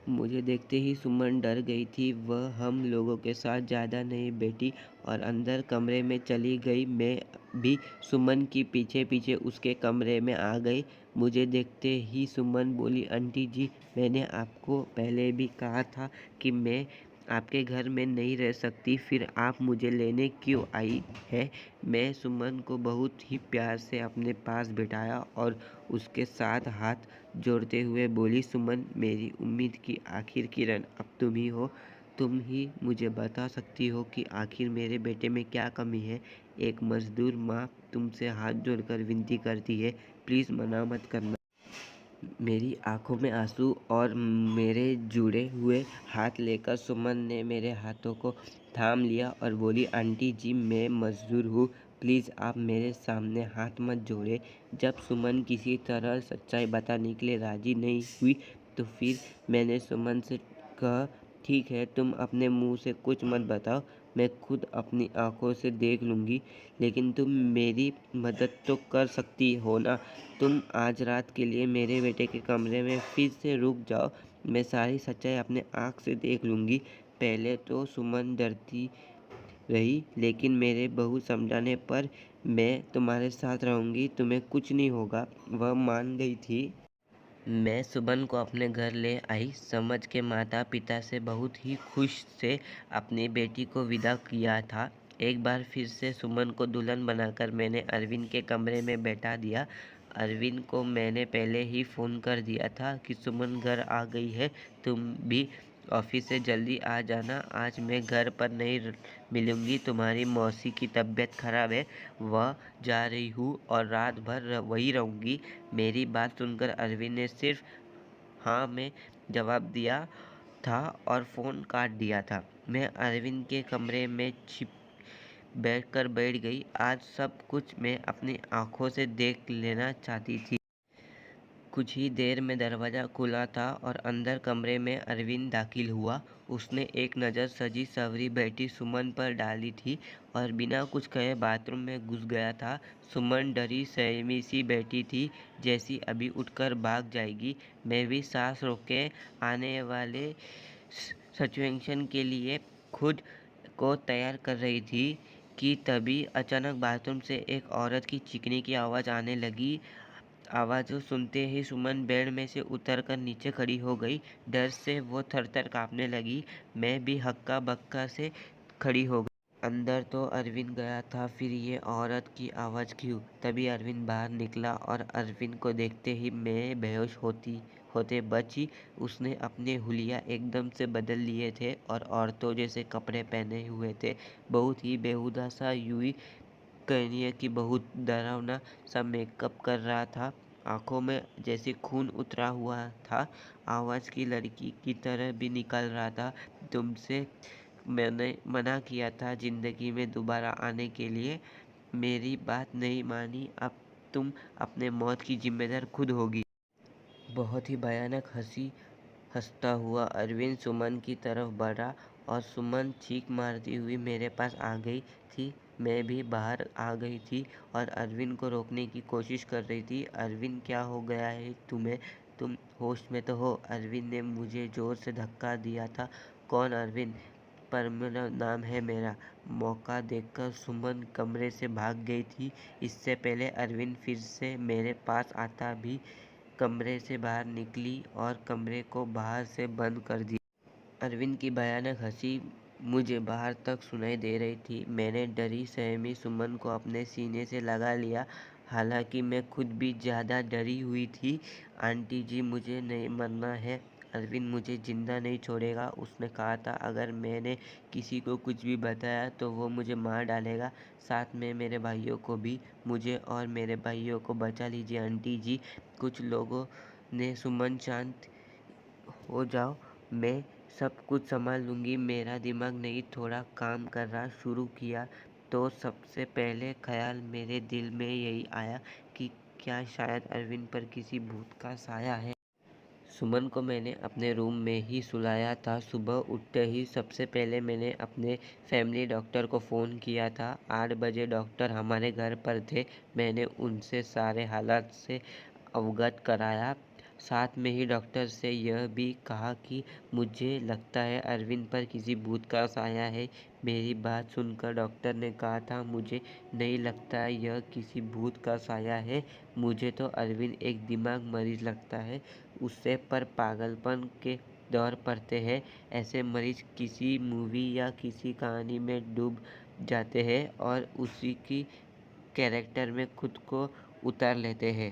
मुझे देखते ही सुमन डर गई थी। वह हम लोगों के साथ ज़्यादा नहीं बैठी और अंदर कमरे में चली गई। मैं भी सुमन की पीछे पीछे उसके कमरे में आ गई। मुझे देखते ही सुमन बोली, आंटी जी, मैंने आपको पहले भी कहा था कि मैं आपके घर में नहीं रह सकती, फिर आप मुझे लेने क्यों आई है? मैं सुमन को बहुत ही प्यार से अपने पास बिठाया और उसके साथ हाथ जोड़ते हुए बोली, सुमन, मेरी उम्मीद की आखिर किरण अब तुम ही हो। तुम ही मुझे बता सकती हो कि आखिर मेरे बेटे में क्या कमी है। एक मजदूर माँ तुमसे हाथ जोड़कर विनती करती है, प्लीज़ मना मत करना। मेरी आंखों में आंसू और मेरे जुड़े हुए हाथ लेकर सुमन ने मेरे हाथों को थाम लिया और बोली, आंटी जी, मैं मजदूर हूँ, प्लीज़ आप मेरे सामने हाथ मत जोड़े। जब सुमन किसी तरह सच्चाई बताने के लिए राजी नहीं हुई तो फिर मैंने सुमन से कहा, ठीक है, तुम अपने मुंह से कुछ मत बताओ, मैं खुद अपनी आंखों से देख लूँगी। लेकिन तुम मेरी मदद तो कर सकती हो ना? तुम आज रात के लिए मेरे बेटे के कमरे में फिर से रुक जाओ, मैं सारी सच्चाई अपने आँख से देख लूँगी। पहले तो सुमन डरती रही, लेकिन मेरे बहू समझाने पर मैं तुम्हारे साथ रहूँगी, तुम्हें कुछ नहीं होगा, वह मान गई थी। मैं सुमन को अपने घर ले आई। समझ के माता पिता से बहुत ही खुश से अपनी बेटी को विदा किया था। एक बार फिर से सुमन को दुल्हन बनाकर मैंने अरविंद के कमरे में बैठा दिया। अरविंद को मैंने पहले ही फ़ोन कर दिया था कि सुमन घर आ गई है, तुम भी ऑफिस से जल्दी आ जाना। आज मैं घर पर नहीं मिलूँगी, तुम्हारी मौसी की तबीयत खराब है, वह जा रही हूँ और रात भर वहीं रहूँगी। मेरी बात सुनकर अरविंद ने सिर्फ हाँ में जवाब दिया था और फ़ोन काट दिया था। मैं अरविंद के कमरे में बैठ गई। आज सब कुछ मैं अपनी आंखों से देख लेना चाहती थी। कुछ ही देर में दरवाज़ा खुला था और अंदर कमरे में अरविंद दाखिल हुआ। उसने एक नज़र सजी सवरी बैठी सुमन पर डाली थी और बिना कुछ कहे बाथरूम में घुस गया था। सुमन डरी सहमी सी बैठी थी, जैसी अभी उठकर भाग जाएगी। मैं भी सांस रोके आने वाले सिचुएशन के लिए खुद को तैयार कर रही थी कि तभी अचानक बाथरूम से एक औरत की चीखने की आवाज़ आने लगी। आवाज़ सुनते ही सुमन बेड में से उतरकर नीचे खड़ी हो गई। डर से वो थर-थर काँपने लगी। मैं भी हक्का-बक्का से खड़ी हो गई। अंदर तो अरविंद गया था, फिर ये औरत की आवाज़ क्यों? तभी अरविंद बाहर निकला और अरविंद को देखते ही मैं बेहोश होते बची। उसने अपने हुलिया एकदम से बदल लिए थे और औरतों जैसे कपड़े पहने हुए थे। बहुत ही बेहुदा सा, यूँ कहिए कि बहुत डरावना सा मेकअप कर रहा था। आंखों में जैसे खून उतरा हुआ था। आवाज़ की लड़की की तरह भी निकल रहा था। तुमसे मैंने मना किया था ज़िंदगी में दोबारा आने के लिए, मेरी बात नहीं मानी, अब तुम अपने मौत की जिम्मेदार खुद होगी। बहुत ही भयानक हंसी हंसता हुआ अरविंद सुमन की तरफ बढ़ा और सुमन चीख मारती हुई मेरे पास आ गई थी। मैं भी बाहर आ गई थी और अरविंद को रोकने की कोशिश कर रही थी। अरविंद, क्या हो गया है तुम्हें? तुम होश में तो हो? अरविंद ने मुझे ज़ोर से धक्का दिया था। कौन अरविंद? परमिला नाम है मेरा। मौका देखकर सुमन कमरे से भाग गई थी। इससे पहले अरविंद फिर से मेरे पास आता भी कमरे से बाहर निकली और कमरे को बाहर से बंद कर दिया। अरविंद की भयानक हंसी मुझे बाहर तक सुनाई दे रही थी। मैंने डरी सहमी सुमन को अपने सीने से लगा लिया, हालांकि मैं खुद भी ज़्यादा डरी हुई थी। आंटी जी, मुझे नहीं मरना है, अरविंद मुझे ज़िंदा नहीं छोड़ेगा। उसने कहा था अगर मैंने किसी को कुछ भी बताया तो वो मुझे मार डालेगा, साथ में मेरे भाइयों को भी। मुझे और मेरे भाइयों को बचा लीजिए आंटी जी। कुछ लोगों ने सुमन शांत हो जाओ, मैं सब कुछ संभाल लूँगी। मेरा दिमाग नहीं थोड़ा काम करना शुरू किया तो सबसे पहले ख्याल मेरे दिल में यही आया कि क्या शायद अरविंद पर किसी भूत का साया है। सुमन को मैंने अपने रूम में ही सुलाया था। सुबह उठते ही सबसे पहले मैंने अपने फैमिली डॉक्टर को फ़ोन किया था। 8 बजे डॉक्टर हमारे घर पर थे। मैंने उनसे सारे हालात से अवगत कराया। साथ में ही डॉक्टर से यह भी कहा कि मुझे लगता है अरविंद पर किसी भूत का साया है। मेरी बात सुनकर डॉक्टर ने कहा था मुझे नहीं लगता यह किसी भूत का साया है, मुझे तो अरविंद एक दिमाग मरीज लगता है। उससे पर पागलपन के दौर पड़ते हैं। ऐसे मरीज किसी मूवी या किसी कहानी में डूब जाते हैं और उसी की कैरेक्टर में खुद को उतार लेते हैं।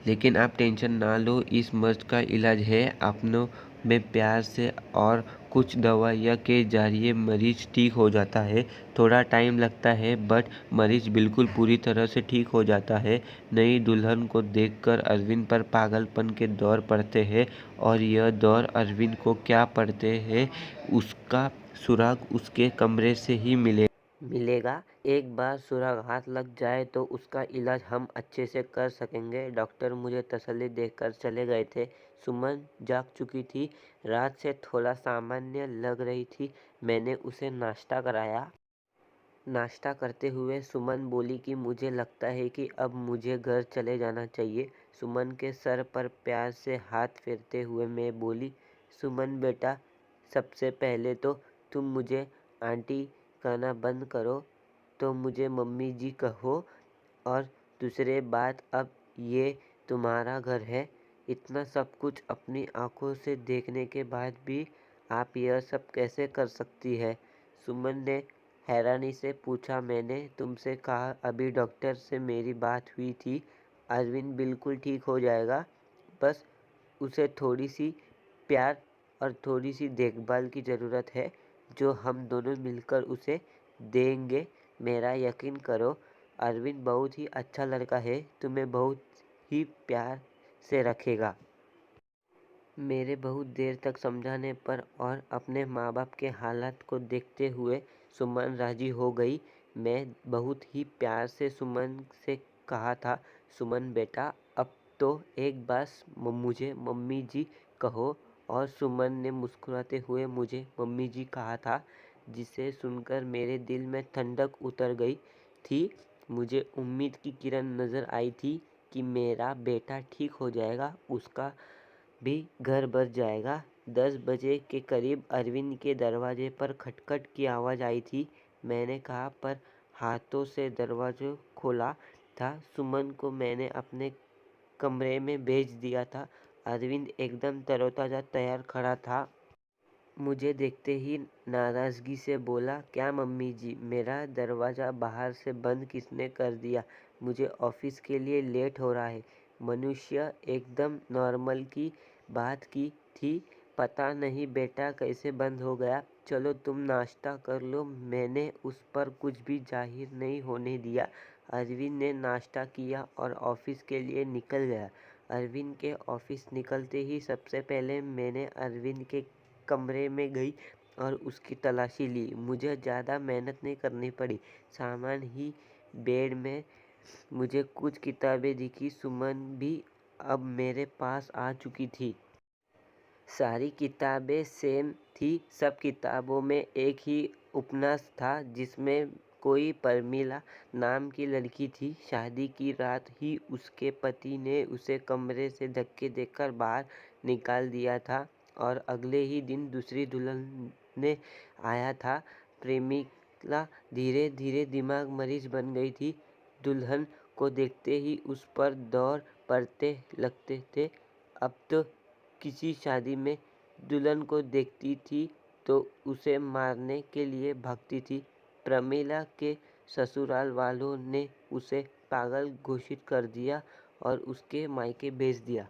लेकिन आप टेंशन ना लो, इस मर्ज का इलाज है अपनों में प्यार से और कुछ दवाइयाँ के जरिए मरीज ठीक हो जाता है। थोड़ा टाइम लगता है बट मरीज बिल्कुल पूरी तरह से ठीक हो जाता है। नई दुल्हन को देखकर अरविंद पर पागलपन के दौर पड़ते हैं और यह दौर अरविंद को क्या पड़ते हैं उसका सुराग उसके कमरे से ही मिलेगा। एक बार सुराग हाथ लग जाए तो उसका इलाज हम अच्छे से कर सकेंगे। डॉक्टर मुझे तसल्ली देकर चले गए थे। सुमन जाग चुकी थी। रात से थोड़ा सामान्य लग रही थी। मैंने उसे नाश्ता कराया। नाश्ता करते हुए सुमन बोली कि मुझे लगता है कि अब मुझे घर चले जाना चाहिए। सुमन के सर पर प्यार से हाथ फेरते हुए मैं बोली, सुमन बेटा, सबसे पहले तो तुम मुझे आंटी कहना बंद करो, तो मुझे मम्मी जी कहो। और दूसरे बात, अब ये तुम्हारा घर है। इतना सब कुछ अपनी आंखों से देखने के बाद भी आप यह सब कैसे कर सकती है? सुमन ने हैरानी से पूछा। मैंने तुमसे कहा, अभी डॉक्टर से मेरी बात हुई थी। अरविंद बिल्कुल ठीक हो जाएगा। बस उसे थोड़ी सी प्यार और थोड़ी सी देखभाल की ज़रूरत है, जो हम दोनों मिलकर उसे देंगे। मेरा यकीन करो, अरविंद बहुत ही अच्छा लड़का है, तुम्हें बहुत ही प्यार से रखेगा। मेरे बहुत देर तक समझाने पर और अपने माँ बाप के हालात को देखते हुए सुमन राजी हो गई। मैं बहुत ही प्यार से सुमन से कहा था, सुमन बेटा, अब तो एक बार मुझे मम्मी जी कहो। और सुमन ने मुस्कुराते हुए मुझे मम्मी जी कहा था, जिसे सुनकर मेरे दिल में ठंडक उतर गई थी। मुझे उम्मीद की किरण नज़र आई थी कि मेरा बेटा ठीक हो जाएगा, उसका भी घर बस जाएगा। 10 बजे के करीब अरविंद के दरवाजे पर खटखट की आवाज़ आई थी। मैंने कहा पर हाथों से दरवाज़ा खोला था। सुमन को मैंने अपने कमरे में भेज दिया था। अरविंद एकदम तरोताज़ा तैयार खड़ा था। मुझे देखते ही नाराज़गी से बोला, क्या मम्मी जी, मेरा दरवाज़ा बाहर से बंद किसने कर दिया? मुझे ऑफिस के लिए लेट हो रहा है। मनुष्य एकदम नॉर्मल की बात की थी। पता नहीं बेटा कैसे बंद हो गया। चलो तुम नाश्ता कर लो। मैंने उस पर कुछ भी जाहिर नहीं होने दिया। अरविंद ने नाश्ता किया और ऑफिस के लिए निकल गया। अरविंद के ऑफिस निकलते ही सबसे पहले मैंने अरविंद के कमरे में गई और उसकी तलाशी ली। मुझे ज़्यादा मेहनत नहीं करनी पड़ी। सामान ही बेड में मुझे कुछ किताबें दिखी। सुमन भी अब मेरे पास आ चुकी थी। सारी किताबें सेम थी। सब किताबों में एक ही उपन्यास था, जिसमें कोई परमिला नाम की लड़की थी। शादी की रात ही उसके पति ने उसे कमरे से धक्के देकर बाहर निकाल दिया था और अगले ही दिन दूसरी दुल्हन ने आया था। प्रेमिका धीरे धीरे दिमाग मरीज बन गई थी। दुल्हन को देखते ही उस पर दौड़ पड़ते लगते थे। अब तो किसी शादी में दुल्हन को देखती थी तो उसे मारने के लिए भागती थी। प्रमीला के ससुराल वालों ने उसे पागल घोषित कर दिया और उसके मायके भेज दिया।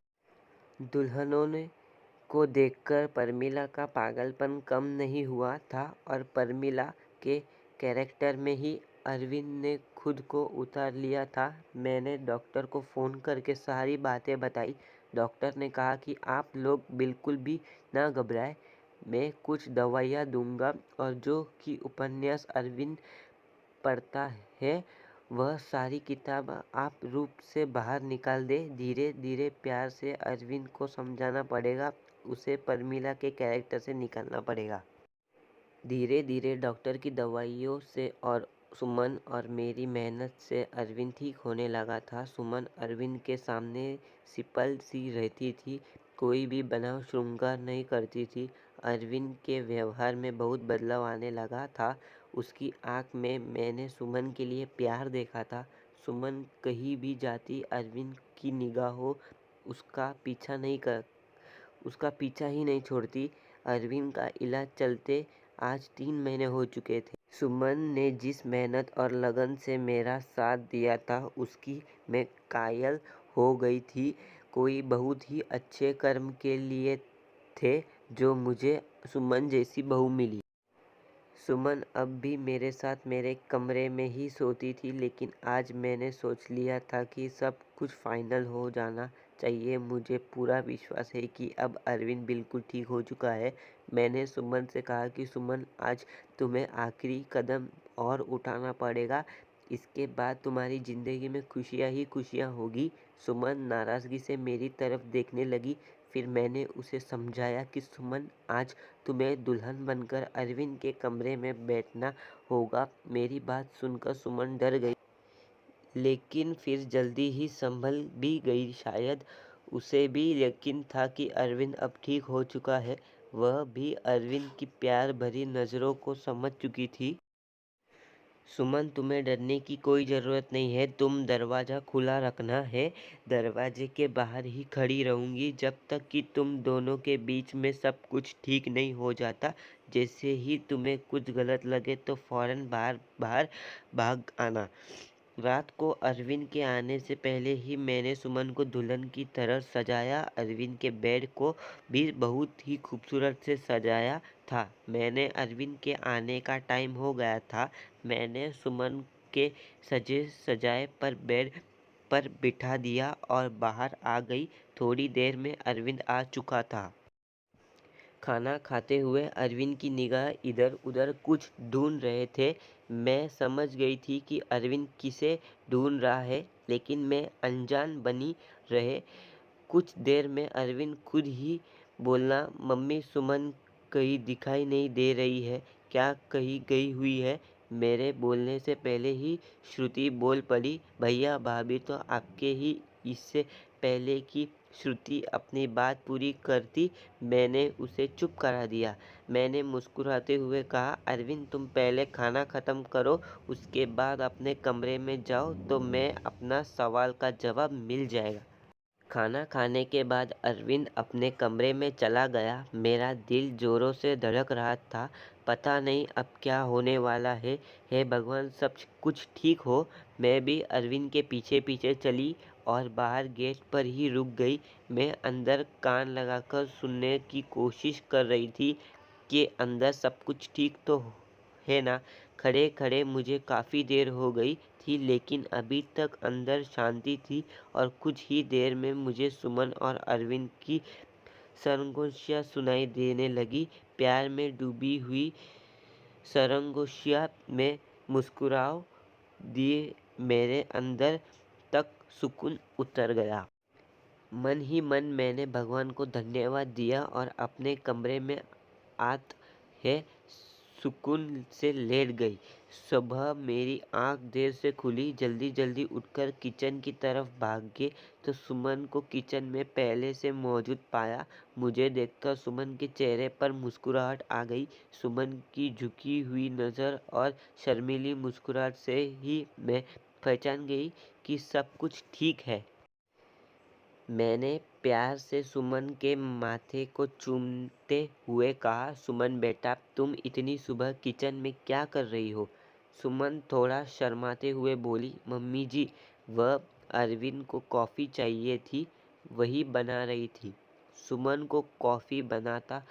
दुल्हनों ने को देखकर प्रमीला का पागलपन कम नहीं हुआ था और प्रमीला के कैरेक्टर में ही अरविंद ने खुद को उतार लिया था। मैंने डॉक्टर को फ़ोन करके सारी बातें बताई। डॉक्टर ने कहा कि आप लोग बिल्कुल भी ना घबराएं, मैं कुछ दवाइयाँ दूंगा और जो कि उपन्यास अरविंद पढ़ता है वह सारी किताब आप रूप से बाहर निकाल दे। धीरे धीरे प्यार से अरविंद को समझाना पड़ेगा, उसे प्रमीला के कैरेक्टर से निकालना पड़ेगा। धीरे धीरे डॉक्टर की दवाइयों से और सुमन और मेरी मेहनत से अरविंद ठीक होने लगा था। सुमन अरविंद के सामने सिंपल सी रहती थी, कोई भी बनाव श्रृंगार नहीं करती थी। अरविंद के व्यवहार में बहुत बदलाव आने लगा था। उसकी आंख में मैंने सुमन के लिए प्यार देखा था। सुमन कहीं भी जाती, अरविंद की निगाहों उसका पीछा ही नहीं छोड़ती। अरविंद का इलाज चलते आज 3 महीने हो चुके थे। सुमन ने जिस मेहनत और लगन से मेरा साथ दिया था, उसकी मैं कायल हो गई थी। कोई बहुत ही अच्छे कर्म के लिए थे जो मुझे सुमन जैसी बहू मिली। सुमन अब भी मेरे साथ मेरे कमरे में ही सोती थी, लेकिन आज मैंने सोच लिया था कि सब कुछ फाइनल हो जाना चाहिए। मुझे पूरा विश्वास है कि अब अरविंद बिल्कुल ठीक हो चुका है। मैंने सुमन से कहा कि सुमन, आज तुम्हें आखिरी कदम और उठाना पड़ेगा। इसके बाद तुम्हारी ज़िंदगी में खुशियाँ ही खुशियाँ होगी। सुमन नाराज़गी से मेरी तरफ देखने लगी। फिर मैंने उसे समझाया कि सुमन, आज तुम्हें दुल्हन बनकर अरविंद के कमरे में बैठना होगा। मेरी बात सुनकर सुमन डर गई, लेकिन फिर जल्दी ही संभल भी गई। शायद उसे भी यकीन था कि अरविंद अब ठीक हो चुका है। वह भी अरविंद की प्यार भरी नज़रों को समझ चुकी थी। सुमन, तुम्हें डरने की कोई ज़रूरत नहीं है। तुम दरवाज़ा खुला रखना है। दरवाजे के बाहर ही खड़ी रहूँगी जब तक कि तुम दोनों के बीच में सब कुछ ठीक नहीं हो जाता। जैसे ही तुम्हें कुछ गलत लगे तो फ़ौरन बाहर बाहर भाग आना। रात को अरविंद के आने से पहले ही मैंने सुमन को दुल्हन की तरह सजाया। अरविंद के बेड को भी बहुत ही खूबसूरत से सजाया था। मैंने अरविंद के आने का टाइम हो गया था। मैंने सुमन के सजे सजाए पर बेड पर बिठा दिया और बाहर आ गई। थोड़ी देर में अरविंद आ चुका था। खाना खाते हुए अरविंद की निगाह इधर उधर कुछ ढूंढ रहे थे। मैं समझ गई थी कि अरविंद किसे ढूंढ रहा है, लेकिन मैं अनजान बनी रहे। कुछ देर में अरविंद खुद ही बोलना, मम्मी, सुमन कहीं दिखाई नहीं दे रही है, क्या कहीं गई हुई है? मेरे बोलने से पहले ही श्रुति बोल पड़ी, भैया भाभी तो आपके ही। इससे पहले कि श्रुति अपनी बात पूरी करती, मैंने उसे चुप करा दिया। मैंने मुस्कुराते हुए कहा, अरविंद, तुम पहले खाना ख़त्म करो, उसके बाद अपने कमरे में जाओ तो मैं अपना सवाल का जवाब मिल जाएगा। खाना खाने के बाद अरविंद अपने कमरे में चला गया। मेरा दिल जोरों से धड़क रहा था। पता नहीं अब क्या होने वाला है। हे भगवान, सब कुछ ठीक हो। मैं भी अरविंद के पीछे पीछे चली और बाहर गेट पर ही रुक गई। मैं अंदर कान लगाकर सुनने की कोशिश कर रही थी कि अंदर सब कुछ ठीक तो है ना। खड़े खड़े मुझे काफ़ी देर हो गई थी, लेकिन अभी तक अंदर शांति थी। और कुछ ही देर में मुझे सुमन और अरविंद की सरगोशियाँ सुनाई देने लगी। प्यार में डूबी हुई सरगोशियाँ में मुस्कुराव दिए मेरे अंदर तक सुकून उतर गया। मन ही मन मैंने भगवान को धन्यवाद दिया और अपने कमरे में आत है सुकून से लेट गई। सुबह मेरी आंख देर से खुली। जल्दी जल्दी उठकर किचन की तरफ भागे तो सुमन को किचन में पहले से मौजूद पाया। मुझे देखकर सुमन के चेहरे पर मुस्कुराहट आ गई। सुमन की झुकी हुई नज़र और शर्मीली मुस्कुराहट से ही मैं पहचान गई कि सब कुछ ठीक है। मैंने प्यार से सुमन के माथे को चूमते हुए कहा, सुमन बेटा, तुम इतनी सुबह किचन में क्या कर रही हो? सुमन थोड़ा शर्माते हुए बोली, मम्मी जी, वह अरविंद को कॉफ़ी चाहिए थी, वही बना रही थी। सुमन को कॉफ़ी बनाता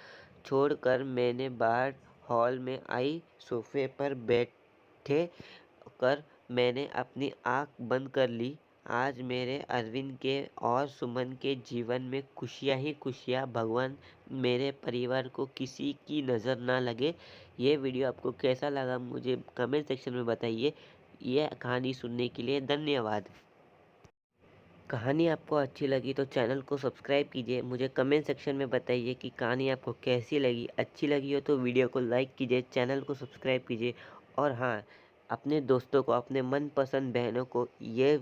छोड़कर मैंने बाहर हॉल में आई सोफे पर बैठे कर मैंने अपनी आँख बंद कर ली। आज मेरे अरविंद के और सुमन के जीवन में खुशियाँ ही खुशियाँ। भगवान मेरे परिवार को किसी की नज़र ना लगे। ये वीडियो आपको कैसा लगा मुझे कमेंट सेक्शन में बताइए। यह कहानी सुनने के लिए धन्यवाद। कहानी आपको अच्छी लगी तो चैनल को सब्सक्राइब कीजिए। मुझे कमेंट सेक्शन में बताइए कि कहानी आपको कैसी लगी। अच्छी लगी हो तो वीडियो को लाइक कीजिए, चैनल को सब्सक्राइब कीजिए। और हाँ, अपने दोस्तों को, अपने मनपसंद बहनों को ये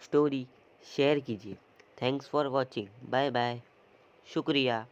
स्टोरी शेयर कीजिए। Thanks for watching. Bye bye. शुक्रिया।